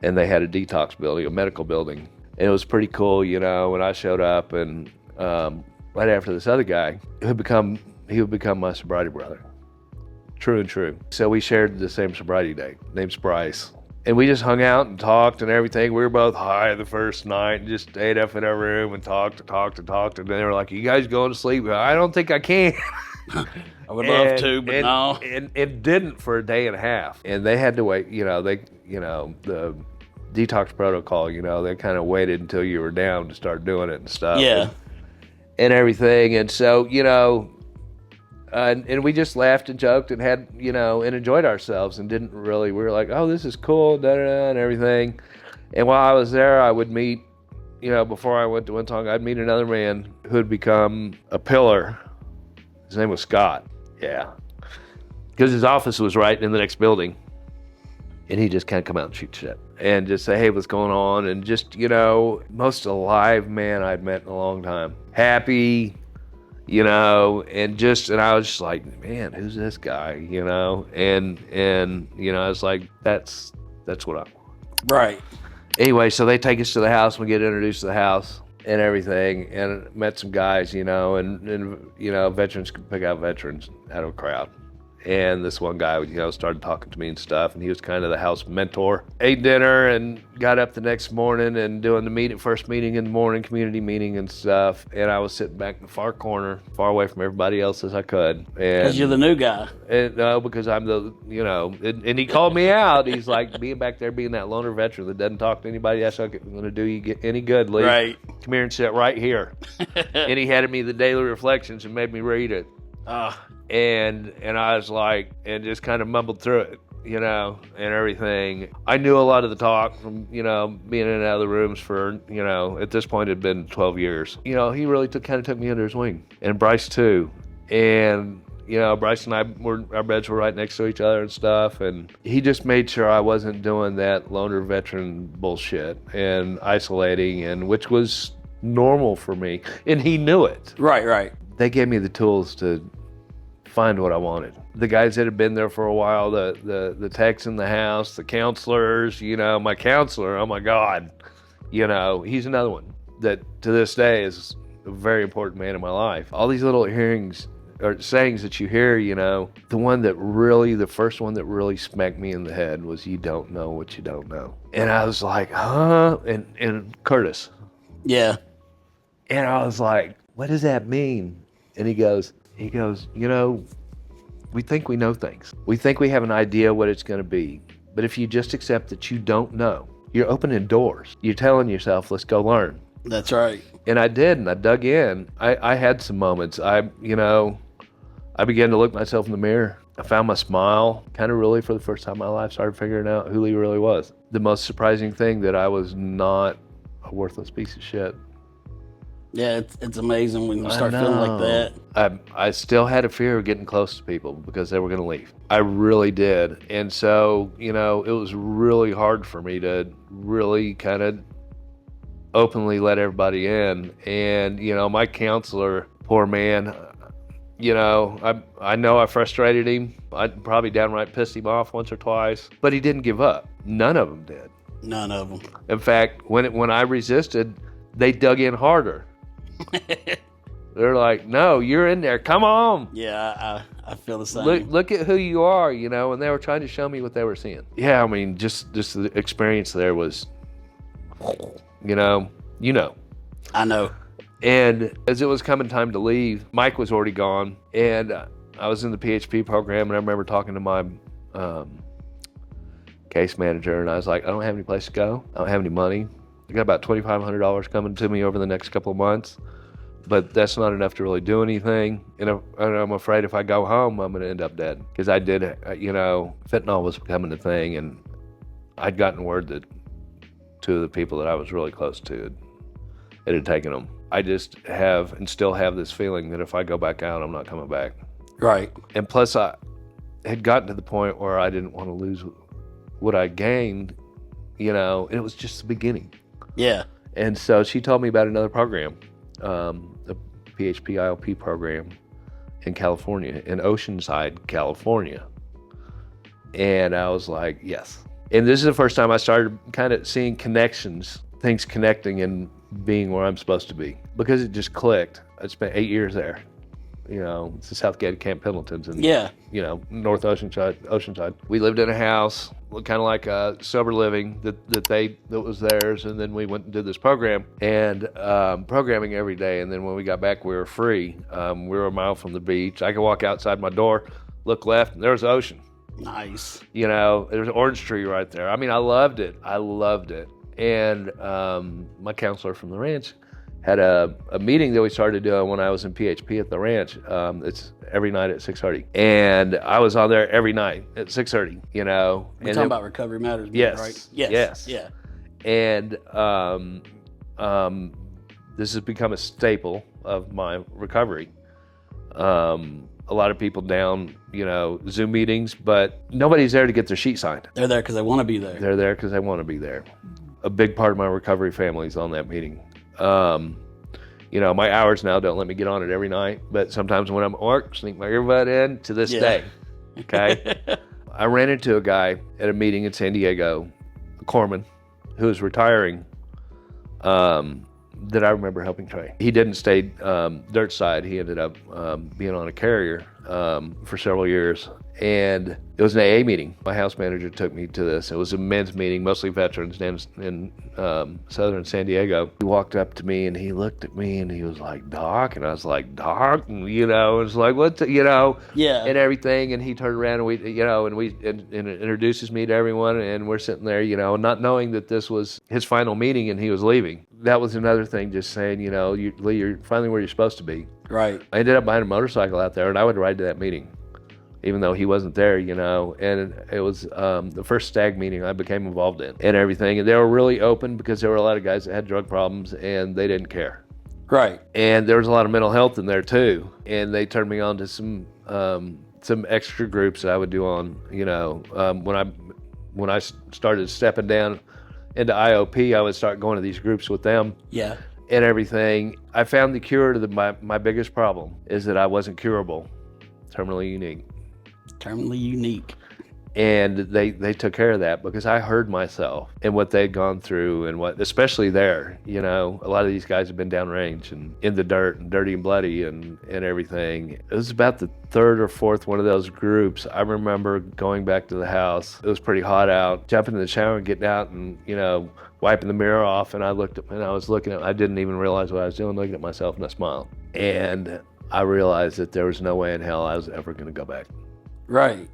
And they had a detox building, a medical building. And it was pretty cool, you know, when I showed up. And right after this other guy, he would become my sobriety brother. True and true. So we shared the same sobriety day. Name's Bryce. And we just hung out and talked and everything. We were both high the first night and just stayed up in our room and talked. And they were like, "You guys going to sleep?" I don't think I can. I would love to, but no. And it didn't for a day and a half. And they had to wait, you know, the detox protocol, you know, they kind of waited until you were down to start doing it and stuff. Yeah. And everything. And so, you know, and we just laughed and joked and had, you know, and enjoyed ourselves and we were like, "Oh, this is cool," and everything. And while I was there, I would meet, you know, before I went to Wintong, I'd meet another man who had become a pillar. His name was Scott. Yeah. Because his office was right in the next building. And he just kind of come out and shoot shit and just say, "Hey, what's going on?" And just, you know, most alive man I'd met in a long time. Happy, you know, and I was just like, "Man, who's this guy?" You know, and you know, I was like, that's what I want. Right. Anyway, so they take us to the house. We get introduced to the house and everything, and met some guys, you know, and you know, veterans can pick out veterans out of a crowd. And this one guy, you know, started talking to me and stuff, and he was kind of the house mentor. Ate dinner and got up the next morning and doing the first meeting in the morning, community meeting and stuff. And I was sitting back in the far corner, far away from everybody else as I could. Because you're the new guy. And, no, because I'm the, you know, and he called me out. He's like, being back there, being that loner veteran that doesn't talk to anybody, that's not going to do you any good, Lee. Right. Come here and sit right here. And he handed me the daily reflections and made me read it. And I was like, and just kind of mumbled through it, you know, and everything. I knew a lot of the talk from, you know, being in and out of the rooms for, you know, at this point it had been 12 years. You know, he really kind of took me under his wing. And Bryce too. And, you know, Bryce and our beds were right next to each other and stuff. And he just made sure I wasn't doing that loner veteran bullshit and isolating, and which was normal for me. And he knew it. Right. They gave me the tools to find what I wanted. The guys that had been there for a while, the techs in the house, the counselors, you know, my counselor, oh my God, you know, he's another one that to this day is a very important man in my life. All these little hearings or sayings that you hear, you know, the first one that really smacked me in the head was, "You don't know what you don't know." And I was like, huh? And Curtis. Yeah. And I was like, "What does that mean?" And he goes, "You know, we think we know things. We think we have an idea what it's going to be. But if you just accept that you don't know, you're opening doors. You're telling yourself, let's go learn." That's right. And I did, and I dug in. I had some moments. I began to look myself in the mirror. I found my smile, kind of really for the first time in my life, started figuring out who Lee really was. The most surprising thing that I was not a worthless piece of shit. Yeah, it's amazing when you start feeling like that. I still had a fear of getting close to people because they were going to leave. I really did. And so, you know, it was really hard for me to really kind of openly let everybody in. And, you know, my counselor, poor man, you know I frustrated him. I probably downright pissed him off once or twice, but he didn't give up. None of them did. None of them. In fact, when I resisted, they dug in harder. They're like, no, you're in there. Come on. Yeah, I feel the same. Look at who you are, you know, and they were trying to show me what they were seeing. Yeah, I mean, just the experience there was, you know. I know. And as it was coming time to leave, Mike was already gone, and I was in the PHP program, and I remember talking to my case manager, and I was like, I don't have any place to go. I don't have any money. I got about $2,500 coming to me over the next couple of months, but that's not enough to really do anything. And I'm afraid if I go home, I'm going to end up dead. Because I did, you know, fentanyl was becoming a thing, and I'd gotten word that two of the people that I was really close to, it had taken them. I just have and still have this feeling that if I go back out, I'm not coming back. Right. And plus, I had gotten to the point where I didn't want to lose what I gained, you know, and it was just the beginning. Yeah. And so she told me about another program, the PHP IOP program in California, in Oceanside, California. And I was like, yes. And this is the first time I started kind of seeing connections, things connecting and being where I'm supposed to be, because it just clicked. I spent 8 years there. You know, it's the Southgate Camp Pendleton's in, you know, North Oceanside. We lived in a house, kind of like a sober living that was theirs, and then we went and did this program and programming every day. And then when we got back, we were free. We were a mile from the beach. I could walk outside my door, look left, and there was the ocean. Nice. You know, there's an orange tree right there. I mean, I loved it. And my counselor from the ranch had a meeting that we started doing when I was in PHP at the ranch. It's every night at 6:30. And I was on there every night at 6:30, you know. We're talking about Recovery Matters, yes, right? Yes. Yeah. And this has become a staple of my recovery. A lot of people down, you know, Zoom meetings, but nobody's there to get their sheet signed. They're there because they want to be there. They're there because they want to be there. A big part of my recovery family is on that meeting. You know, my hours now don't let me get on it every night, but sometimes when I'm at work, sneak my earbud in to this day. Okay. I ran into a guy at a meeting in San Diego, a corpsman, who was retiring, that I remember helping train. He didn't stay dirt side. He ended up being on a carrier for several years. And it was an AA meeting. My house manager took me to this. It was a men's meeting, mostly veterans in southern San Diego. He walked up to me and he looked at me and he was like, Doc? And I was like, Doc? And, you know, it was like, what, you know? Yeah. And everything. And he turned around and we, you know, and introduces me to everyone. And we're sitting there, you know, not knowing that this was his final meeting and he was leaving. That was another thing, just saying, you know, Lee, you're finally where you're supposed to be. Right. I ended up buying a motorcycle out there and I would ride to that meeting, even though he wasn't there, you know. And it was the first stag meeting I became involved in and everything. And they were really open because there were a lot of guys that had drug problems and they didn't care. Right. And there was a lot of mental health in there too. And they turned me on to some extra groups that I would do on, you know, when I started stepping down into IOP, I would start going to these groups with them. Yeah. And everything. I found the cure to my biggest problem is that I wasn't curable. Terminally unique. Terminally unique. And they took care of that because I heard myself and what they'd gone through and what, especially there, you know, a lot of these guys have been downrange and in the dirt and dirty and bloody and everything. It was about the third or fourth one of those groups. I remember going back to the house. It was pretty hot out, jumping in the shower and getting out and, you know, wiping the mirror off. And I didn't even realize what I was doing, looking at myself, and I smiled. And I realized that there was no way in hell I was ever going to go back. Right.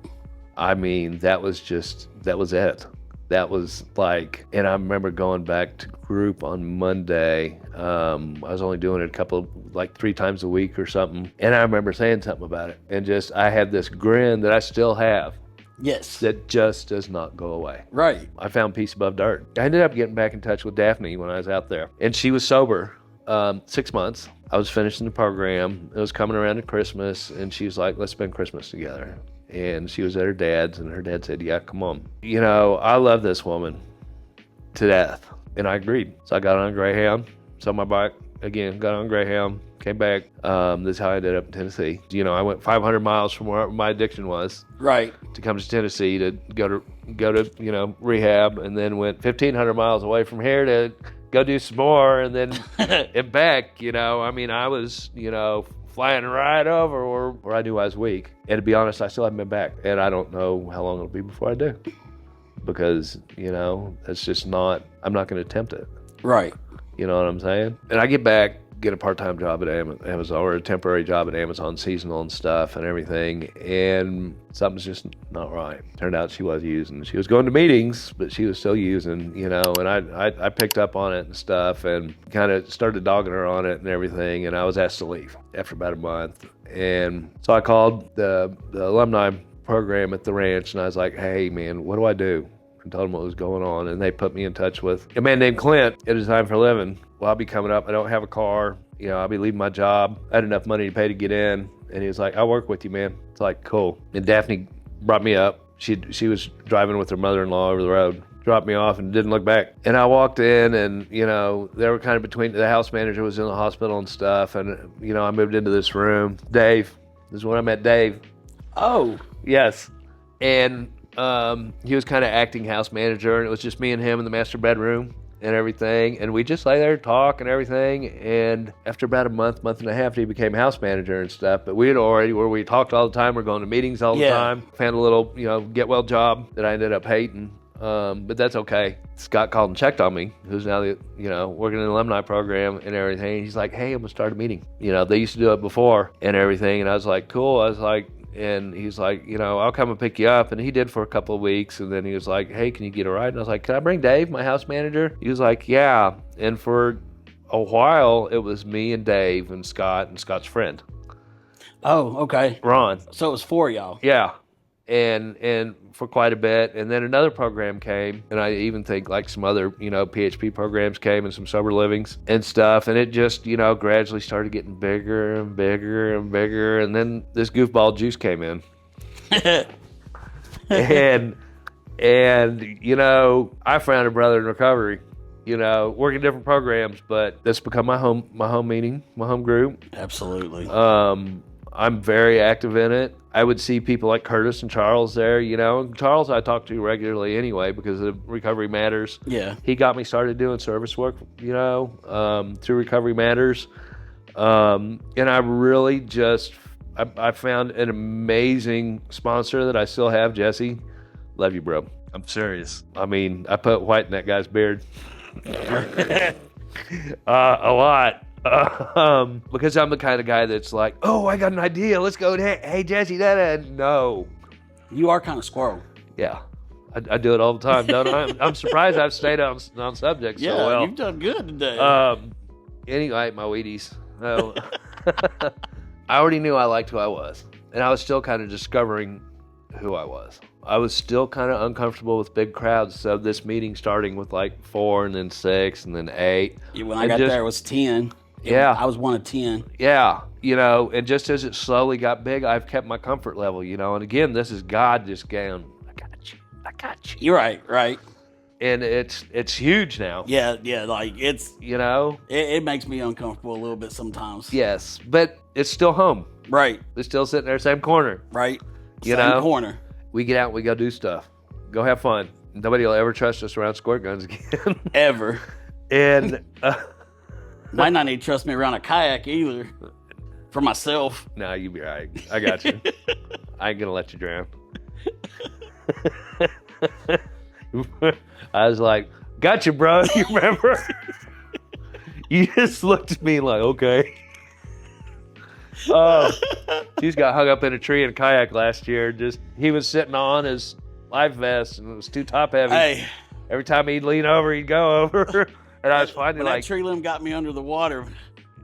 I mean, that was it. That was like, and I remember going back to group on Monday. I was only doing it 3 times a week or something. And I remember saying something about it. And I had this grin that I still have. Yes. That just does not go away. Right. I found peace above dirt. I ended up getting back in touch with Daphne when I was out there. And she was sober 6 months. I was finishing the program. It was coming around to Christmas, and she was like, let's spend Christmas together. And she was at her dad's, and her dad said, yeah, come on. You know, I love this woman to death. And I agreed. So I got on a Greyhound, sold my bike again, got on a Greyhound, came back. This is how I ended up in Tennessee. You know, I went 500 miles from where my addiction was. Right. To come to Tennessee to go to you know, rehab, and then went 1,500 miles away from here to go do some more, and then and back. You know, I mean, I was, you know, flying right over where I knew I was weak. And to be honest, I still haven't been back, and I don't know how long it'll be before I do, because, you know, it's just not. I'm not going to attempt it. Right. You know what I'm saying? And I get back, get a part-time job at Amazon, or a temporary job at Amazon, seasonal and stuff and everything, and something's just not right. Turned out she was using. She was going to meetings, but she was still using, you know, and I picked up on it and stuff, and kind of started dogging her on it and everything, and I was asked to leave after about a month. And so I called the alumni program at the ranch, and I was like, hey, man, what do I do? And told them what was going on, and they put me in touch with a man named Clint at his Time for Living. Well, I'll be coming up. I don't have a car. You know, I'll be leaving my job. I had enough money to pay to get in. And he was like, I'll work with you, man. It's like, cool. And Daphne brought me up. She was driving with her mother-in-law over the road, dropped me off and didn't look back. And I walked in, and, you know, they were kind of between, the house manager was in the hospital and stuff. And, you know, I moved into this room. Dave, this is when I met Dave. Oh. Yes. And he was kind of acting house manager, and it was just me and him in the master bedroom and everything, and we just lay there and talk and everything. And after about a month and a half, he became house manager and stuff. But we had already, where we talked all the time, we're going to meetings all the time. Found a little, you know, get well job that I ended up hating, but that's okay. Scott called and checked on me, who's now the, you know, working in the alumni program and everything. He's like, hey, I'm gonna start a meeting. You know, they used to do it before and everything, and I was like, cool. I was like, and he's like, you know, I'll come and pick you up. And he did for a couple of weeks. And then he was like, hey, can you get a ride? And I was like, can I bring Dave, my house manager? He was like, yeah. And for a while, it was me and Dave and Scott's friend. Oh, okay. Ron. So it was 4 of y'all. Yeah. And for quite a bit. And then another program came, and I even think like some other, you know, PHP programs came, and some sober livings and stuff. And it just, you know, gradually started getting bigger and bigger and bigger. And then this goofball Juice came in. and, you know, I found a brother in recovery, you know, working different programs, but that's become my home meeting, my home group. Absolutely. I'm very active in it. I would see people like Curtis and Charles there, you know. And Charles I talk to regularly anyway because of Recovery Matters. Yeah. He got me started doing service work, you know, through Recovery Matters. And I really just, I found an amazing sponsor that I still have, Jesse. Love you, bro. I'm serious. I mean, I put white in that guy's beard. A lot. Because I'm the kind of guy that's like, oh, I got an idea. Let's go. Hey, Jesse, no. You are kind of squirrel. Yeah. I do it all the time, don't I? I'm surprised I've stayed on subject so well. You've done good today. Anyway, I ate my Wheaties. No. I already knew I liked who I was. And I was still kind of discovering who I was. I was still kind of uncomfortable with big crowds. So this meeting starting with like 4 and then 6 and then 8. When I got there, it was 10. Yeah. I was one of 10. Yeah. You know, and just as it slowly got big, I've kept my comfort level, you know. And again, this is God just going, I got you. You're right. And it's huge now. Yeah, like it's, you know. It makes me uncomfortable a little bit sometimes. Yes, but it's still home. Right. It's still sitting there, same corner. Right. You Same know? corner. We get out and we go do stuff. Go have fun. Nobody will ever trust us around squirt guns again. Ever. And might not need to trust me around a kayak either. For myself. No, you be all right. I got you. I ain't gonna let you drown. I was like, gotcha, bro. You remember? You just looked at me like, okay. Oh, he's got hung up in a tree in a kayak last year. He was sitting on his life vest and it was too top heavy. Hey. Every time he'd lean over, he'd go over. And I was finding when that tree limb got me under the water,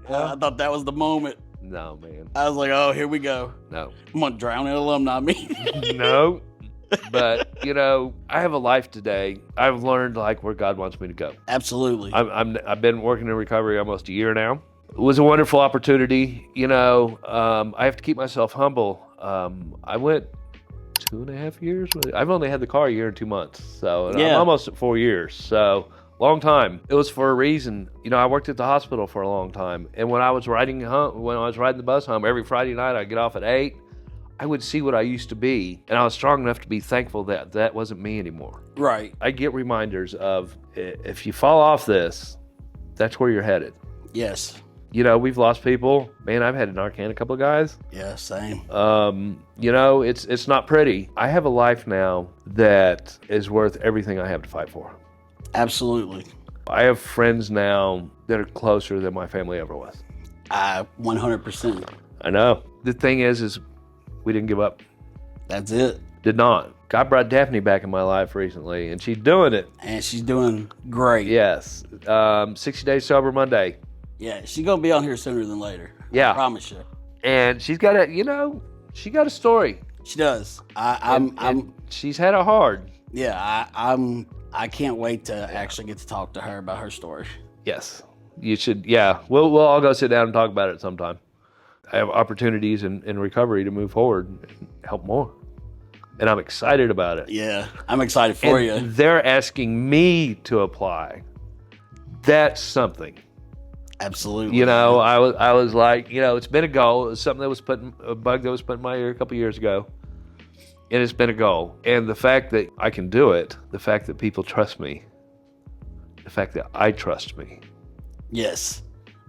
I thought that was the moment. No, man. I was like, oh, here we go. No. I'm going to drown in alumni meeting. No. But, I have a life today. I've learned like where God wants me to go. Absolutely. I've been working in recovery almost a year now. It was a wonderful opportunity. I have to keep myself humble. I went 2.5 years. I've only had the car a year and 2 months. So and Yeah. I'm almost at 4 years. So long time. It was for a reason. I worked at the hospital for a long time. And when I was riding the bus home every Friday night, I'd get off at 8. I would see what I used to be, and I was strong enough to be thankful that that wasn't me anymore. Right. I get reminders of, if you fall off this, that's where you're headed. Yes. We've lost people. Man, I've had a Narcan a couple of guys. Yeah, same. It's not pretty. I have a life now that is worth everything I have to fight for. Absolutely. I have friends now that are closer than my family ever was. 100%. I know. The thing is we didn't give up. That's it. Did not. God brought Daphne back in my life recently, and she's doing it. And she's doing great. Yes. 60 days sober Monday. Yeah, she's going to be on here sooner than later. Yeah. I promise you. And she's got she got a story. She does. And she's had it hard. Yeah, I can't wait to actually get to talk to her about her story. Yes. You should, yeah. We'll all go sit down and talk about it sometime. I have opportunities in recovery to move forward and help more. And I'm excited about it. Yeah, I'm excited for And you. they're asking me to apply. That's something. Absolutely. I was like, it's been a goal. It was something a bug that was put in my ear a couple years ago. And it's been a goal. And the fact that I can do it, the fact that people trust me, the fact that I trust me. Yes.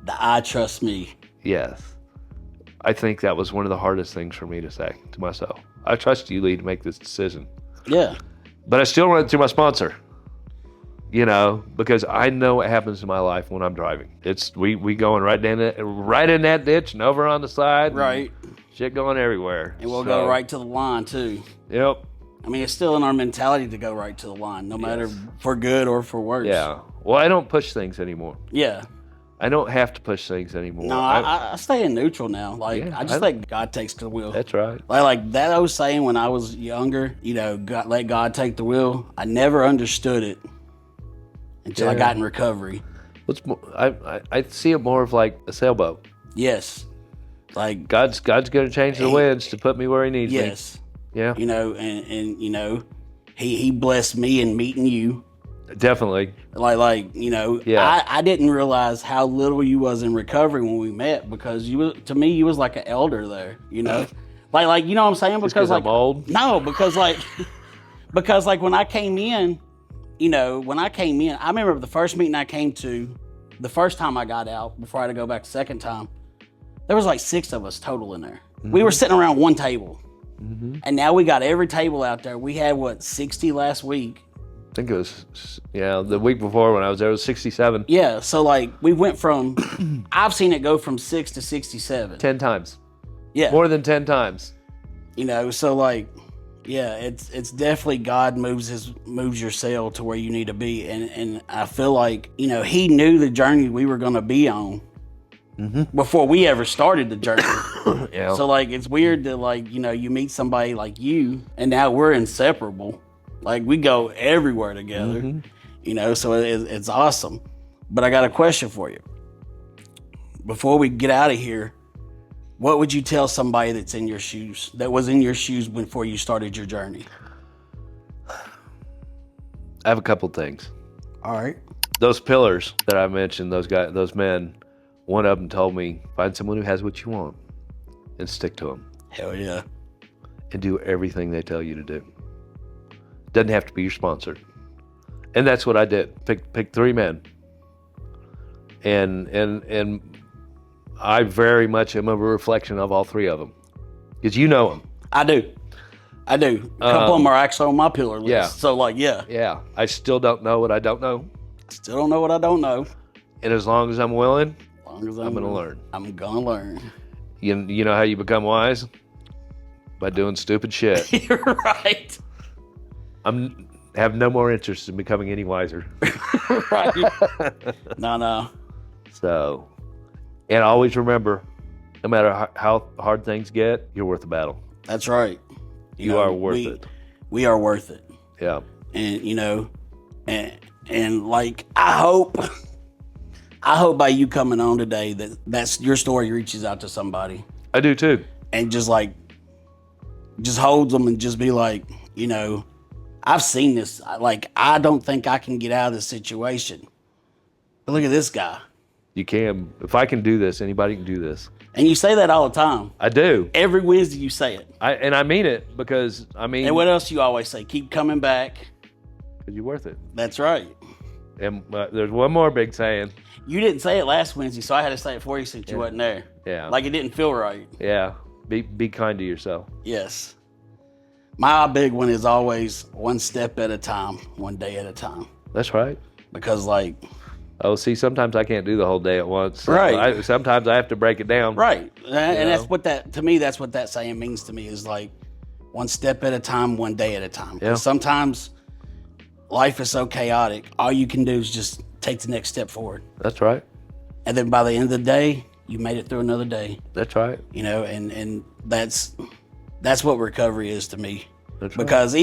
The I trust me. Yes. I think that was one of the hardest things for me to say to myself. I trust you, Lee, to make this decision. Yeah. But I still run it through my sponsor, because I know what happens in my life when I'm driving. It's we going right in that ditch and over on the side. Right. Shit going everywhere. And we'll go right to the line, too. Yep. I mean, it's still in our mentality to go right to the line, no matter for good or for worse. Yeah. Well, I don't push things anymore. Yeah. I don't have to push things anymore. No, I stay in neutral now. I just let God takes the wheel. That's right. Like that I was saying when I was younger, let God take the wheel. I never understood it until I got in recovery. I see it more of like a sailboat. Yes. Like God's going to change the winds to put me where He needs me. yes. Yeah. And He blessed me in meeting you. Definitely. Yeah. I didn't realize how little you was in recovery when we met, because to me you was like an elder there, like you know what I'm saying? Because I'm old? No, because when I came in, I remember the first meeting I came to, the first time I got out before I had to go back the second time, there was like 6 of us total in there. Mm-hmm. We were sitting around one table. Mm-hmm. And now we got every table out there. We had 60 last week. I think it was, the week before when I was there, it was 67. Yeah, so we went from, I've seen it go from 6 to 67. 10 times. Yeah. More than 10 times. It's definitely God moves your cell to where you need to be. And I feel like, He knew the journey we were going to be on before we ever started the journey. Yeah. So it's weird that you meet somebody like you and now we're inseparable. We go everywhere together, so it's awesome. But I got a question for you. Before we get out of here, what would you tell somebody that was in your shoes before you started your journey? I have a couple things. All right. Those pillars that I mentioned, those men, one of them told me, find someone who has what you want and stick to them. Hell yeah. And do everything they tell you to do. Doesn't have to be your sponsor. And that's what I did. Pick 3 men. And I very much am a reflection of all 3 of them. Because you know them. I do. A couple of them are actually on my pillar list. Yeah. So yeah. Yeah. I still don't know what I don't know. Still don't know what I don't know. And as long as I'm willing, I'm going to learn. I'm going to learn. You know how you become wise? By doing stupid shit. You're right. Have no more interest in becoming any wiser. Right. No. So, and always remember, no matter how hard things get, you're worth the battle. That's right. You are worth it. we are worth it. Yeah. And, you know, and like, I hope by you coming on today that's your story reaches out to somebody. I do too. And just holds them and just be like, you know, I've seen this. Like, I don't think I can get out of this situation. But look at this guy. You can. If I can do this, anybody can do this. And you say that all the time. I do. Every Wednesday you say it. And I mean it because, And what else you always say? Keep coming back. Because you're worth it. That's right. And there's one more big saying. You didn't say it last Wednesday, so I had to say it for you since you wasn't there. Yeah. Like it didn't feel right. Yeah. Be kind to yourself. Yes. My big one is always one step at a time, one day at a time. That's right. Because like... Oh, see, sometimes I can't do the whole day at once. Right. Sometimes I have to break it down. Right. And that's what to me, that's what that saying means to me is like one step at a time, one day at a time. Yeah. Sometimes life is so chaotic. All you can do is just take the next step forward. That's right. And then by the end of the day, you made it through another day. That's right. You know, and that's what recovery is to me. That's right. Because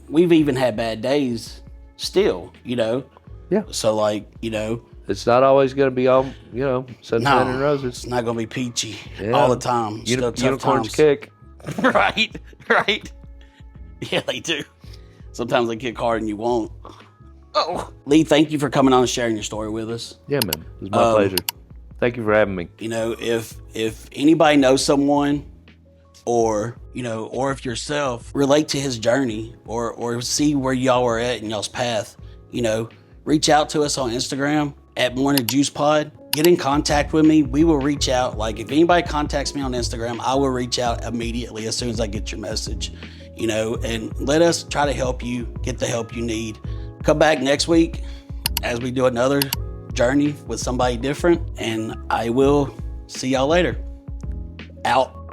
we've even had bad days still, you know. Yeah. So like, you know. It's not always going to be all, sunshine and roses. It's not going to be peachy Yeah. all the time. Still tough Unicorns times. kick. Right. Yeah, they do. Sometimes they kick harder than you want. Oh. Lee, thank you for coming on and sharing your story with us. Yeah, man. It was my pleasure. Thank you for having me. You know, if anybody knows someone or if yourself relate to his journey or see where y'all are at in y'all's path, reach out to us on Instagram at Morning Juice Pod. Get in contact with me. We will reach out. Like if anybody contacts me on Instagram, I will reach out immediately as soon as I get your message, and let us try to help you get the help you need. Come back next week as we do another journey with somebody different, and I will see y'all later. Out.